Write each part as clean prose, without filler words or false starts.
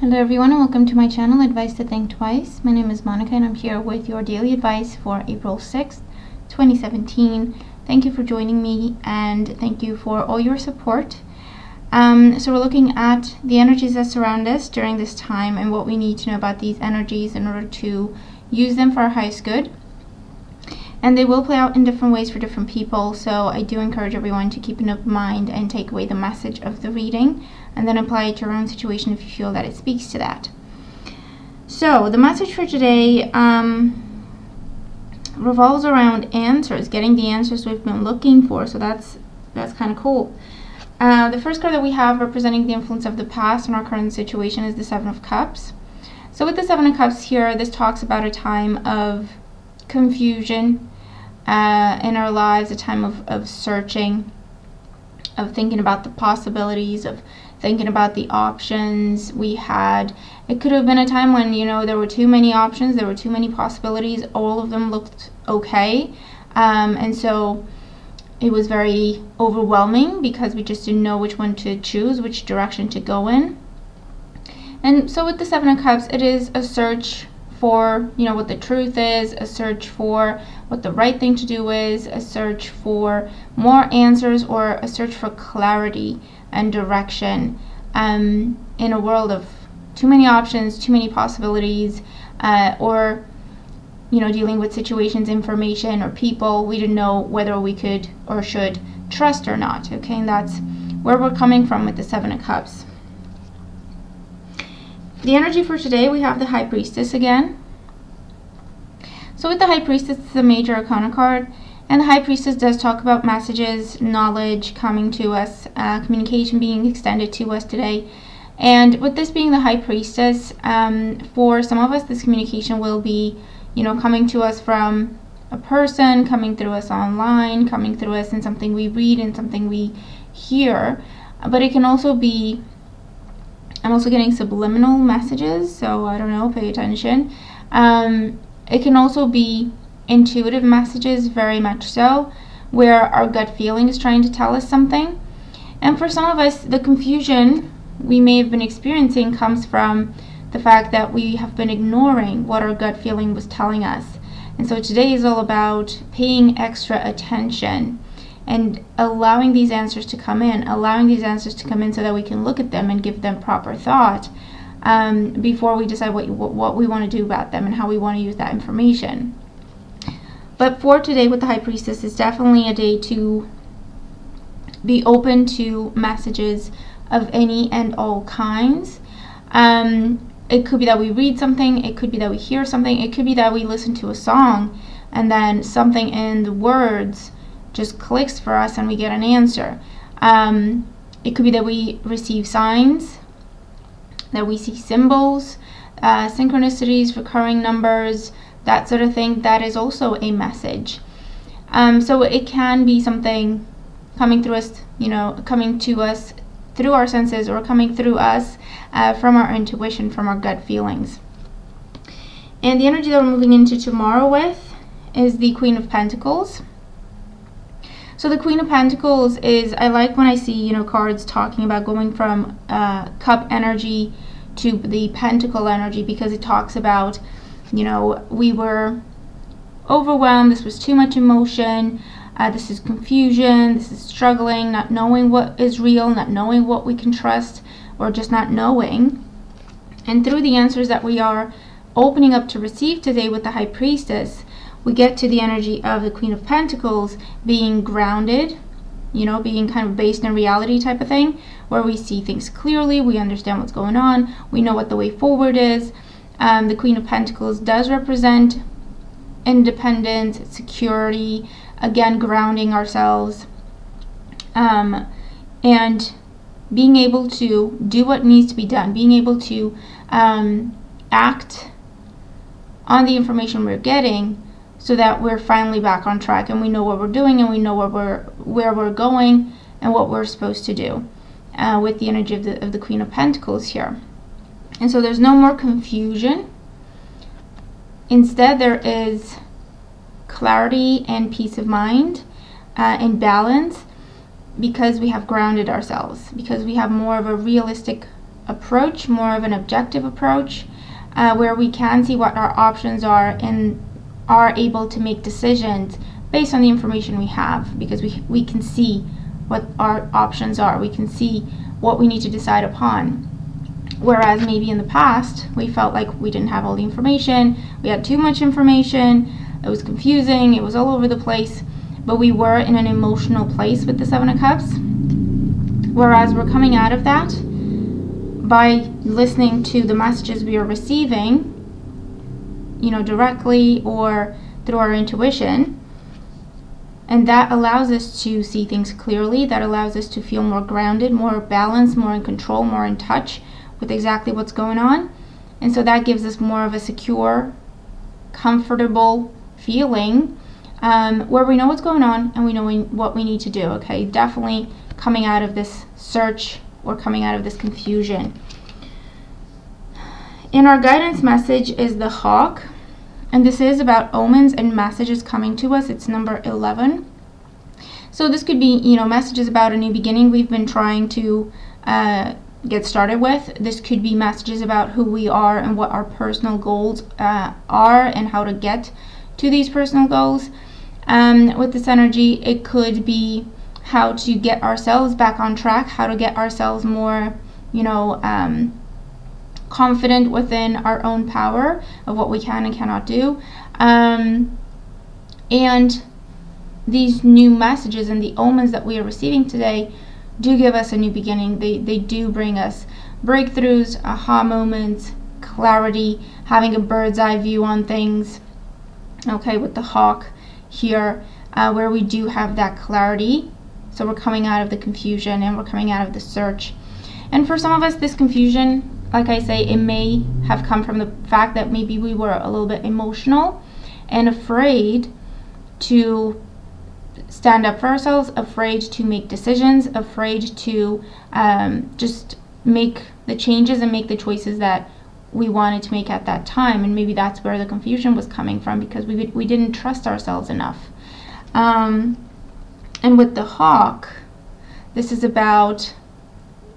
Hello everyone and welcome to my channel, Advice to Think Twice. My name is Monica and I'm here with your daily advice for April 6th, 2017. Thank you for joining me and thank you for all your support. So we're looking at the energies that surround us during this time and what we need to know about these energies in order to use them for our highest good. And they will play out in different ways for different people, so I do encourage everyone to keep an open mind and take away the message of the reading and then apply it to your own situation if you feel that it speaks to that. So the message for today revolves around answers, getting the answers we've been looking for, so that's kind of cool. The first card that we have representing the influence of the past in our current situation is the Seven of Cups. So with the Seven of Cups here, this talks about a time of confusion in our lives, a time of searching, of thinking about the possibilities, of thinking about the options we had. It could have been a time when, there were too many options, there were too many possibilities, all of them looked okay, and so it was very overwhelming because we just didn't know which one to choose, which direction to go in. And so with the Seven of Cups, it is a search for what the truth is, a search for what the right thing to do is, a search for more answers, or a search for clarity and direction in a world of too many options, too many possibilities, or dealing with situations, information, or people we didn't know whether we could or should trust or not. Okay, and that's where we're coming from with the Seven of Cups. The energy for today, we have the High Priestess again. So with the High Priestess, it's a major arcana card, and the High Priestess does talk about messages, knowledge coming to us, communication being extended to us today. And with this being the High Priestess, for some of us, this communication will be, coming to us from a person, coming through us online, coming through us in something we read and something we hear. But it can also be, I'm also getting subliminal messages, so I don't know, pay attention. It can also be intuitive messages, very much so, where our gut feeling is trying to tell us something. And for some of us, the confusion we may have been experiencing comes from the fact that we have been ignoring what our gut feeling was telling us. And so today is all about paying extra attention and allowing these answers to come in, so that we can look at them and give them proper thought before we decide what we want to do about them and how we want to use that information. But for today with the High Priestess, it's definitely a day to be open to messages of any and all kinds. It could be that we read something, it could be that we hear something, it could be that we listen to a song and then something in the words just clicks for us and we get an answer. It could be that we receive signs, that we see symbols, synchronicities, recurring numbers, that sort of thing. That is also a message. So it can be something coming through us, coming to us through our senses, or coming through us from our intuition, from our gut feelings. And the energy that we're moving into tomorrow with is the Queen of Pentacles. So the Queen of Pentacles is, I like when I see, cards talking about going from cup energy to the pentacle energy, because it talks about, we were overwhelmed, this was too much emotion, this is confusion, this is struggling, not knowing what is real, not knowing what we can trust, or just not knowing. And through the answers that we are opening up to receive today with the High Priestess, we get to the energy of the Queen of Pentacles being grounded, being kind of based in reality type of thing, where we see things clearly, we understand what's going on, we know what the way forward is. The Queen of Pentacles does represent independence, security, again, grounding ourselves, and being able to do what needs to be done, being able to act on the information we're getting, so that we're finally back on track and we know what we're doing and we know where we're going and what we're supposed to do with the energy of the Queen of Pentacles here. And so there's no more confusion. Instead, there is clarity and peace of mind and balance, because we have grounded ourselves, because we have more of a realistic approach, more of an objective approach, where we can see what our options are and are able to make decisions based on the information we have, because we can see what our options are. We can see what we need to decide upon. Whereas maybe in the past, we felt like we didn't have all the information, we had too much information, it was confusing, it was all over the place, but we were in an emotional place with the Seven of Cups. Whereas we're coming out of that by listening to the messages we are receiving, directly or through our intuition. And that allows us to see things clearly. That allows us to feel more grounded, more balanced, more in control, more in touch with exactly what's going on. And so that gives us more of a secure, comfortable feeling, where we know what's going on and we know what we need to do. Okay, definitely coming out of this search or coming out of this confusion. In our guidance message is the Hawk, and this is about omens and messages coming to us. It's number 11. So this could be, messages about a new beginning we've been trying to get started with. This could be messages about who we are and what our personal goals are and how to get to these personal goals. With this energy, it could be how to get ourselves back on track, how to get ourselves more, confident within our own power of what we can and cannot do. And these new messages and the omens that we are receiving today do give us a new beginning. They do bring us breakthroughs, aha moments, clarity, having a bird's eye view on things. Okay, with the Hawk here, where we do have that clarity. So we're coming out of the confusion and we're coming out of the search. And for some of us, this confusion, like I say, it may have come from the fact that maybe we were a little bit emotional and afraid to stand up for ourselves, afraid to make decisions, afraid to just make the changes and make the choices that we wanted to make at that time. And maybe that's where the confusion was coming from, because we didn't trust ourselves enough. And with the Hawk, this is about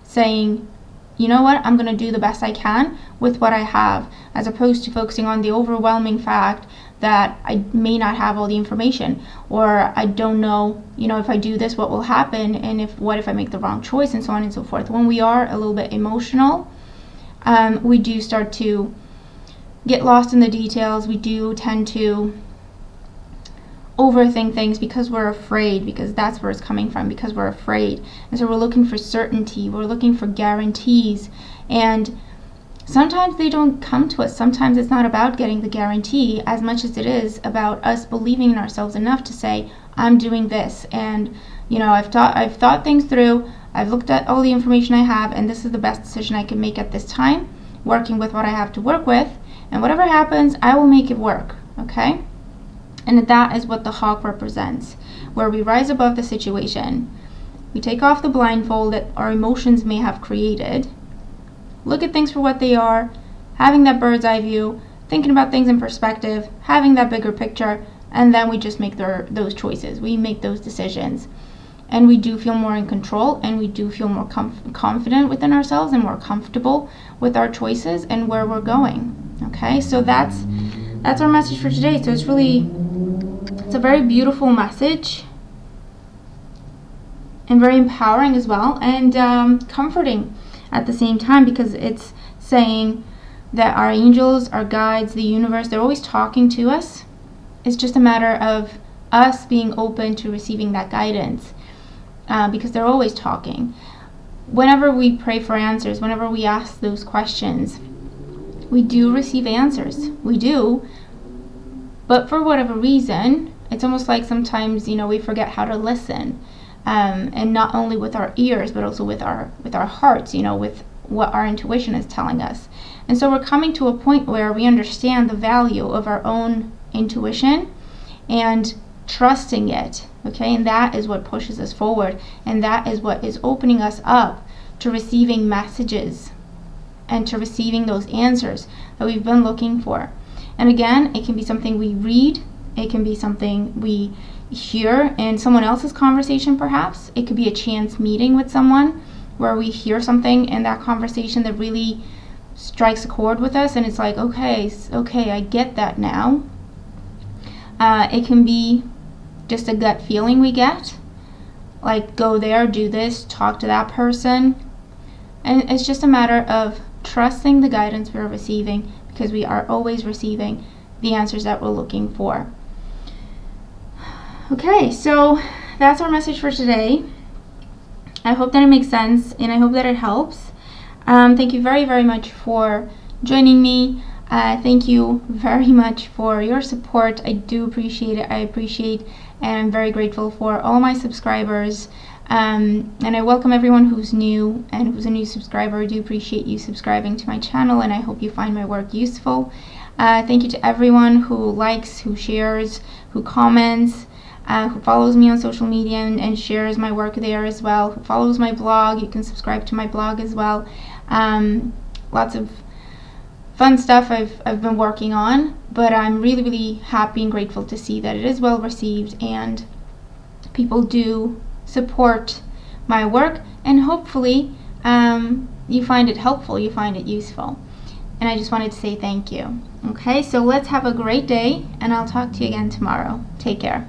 saying, you know what, I'm going to do the best I can with what I have, as opposed to focusing on the overwhelming fact that I may not have all the information, or I don't know, if I do this, what will happen, and what if I make the wrong choice, and so on and so forth. When we are a little bit emotional, we do start to get lost in the details. We do tend to overthink things because we're afraid, because that's where it's coming from, because we're afraid. And so we're looking for certainty, we're looking for guarantees, and sometimes they don't come to us. Sometimes it's not about getting the guarantee as much as it is about us believing in ourselves enough to say, I'm doing this, and I've thought things through, I've looked at all the information I have, and this is the best decision I can make at this time, working with what I have to work with, and whatever happens, I will make it work. Okay? And that is what the Hawk represents, where we rise above the situation. We take off the blindfold that our emotions may have created, look at things for what they are, having that bird's eye view, thinking about things in perspective, having that bigger picture, and then we just make those choices. We make those decisions. And we do feel more in control, and we do feel more confident within ourselves and more comfortable with our choices and where we're going. Okay, so that's our message for today. So it's a very beautiful message, and very empowering as well, and comforting at the same time, because it's saying that our angels, our guides, the universe, they're always talking to us. It's just a matter of us being open to receiving that guidance, because they're always talking. Whenever we pray for answers, whenever we ask those questions, we do receive answers. We do. But for whatever reason, it's almost like sometimes, we forget how to listen. And not only with our ears, but also with our hearts, with what our intuition is telling us. And so we're coming to a point where we understand the value of our own intuition and trusting it. Okay, and that is what pushes us forward, and that is what is opening us up to receiving messages and to receiving those answers that we've been looking for. And again, it can be something we read, it can be something we hear in someone else's conversation perhaps, it could be a chance meeting with someone where we hear something in that conversation that really strikes a chord with us, and it's like, okay, I get that now. It can be just a gut feeling we get, like go there, do this, talk to that person. And it's just a matter of trusting the guidance we're receiving, because we are always receiving the answers that we're looking for. Okay, so that's our message for today. I hope that it makes sense, and I hope that it helps. Thank you very, very much for joining me. Thank you very much for your support. I do appreciate it. I appreciate and I'm very grateful for all my subscribers. And I welcome everyone who's new and who's a new subscriber. I do appreciate you subscribing to my channel, and I hope you find my work useful. Thank you to everyone who likes, who shares, who comments, who follows me on social media and shares my work there as well, who follows my blog. You can subscribe to my blog as well. Lots of fun stuff I've been working on, but I'm really, really happy and grateful to see that it is well received and people do support my work, and hopefully you find it helpful, you find it useful. And I just wanted to say thank you. Okay, so let's have a great day, and I'll talk to you again tomorrow. Take care.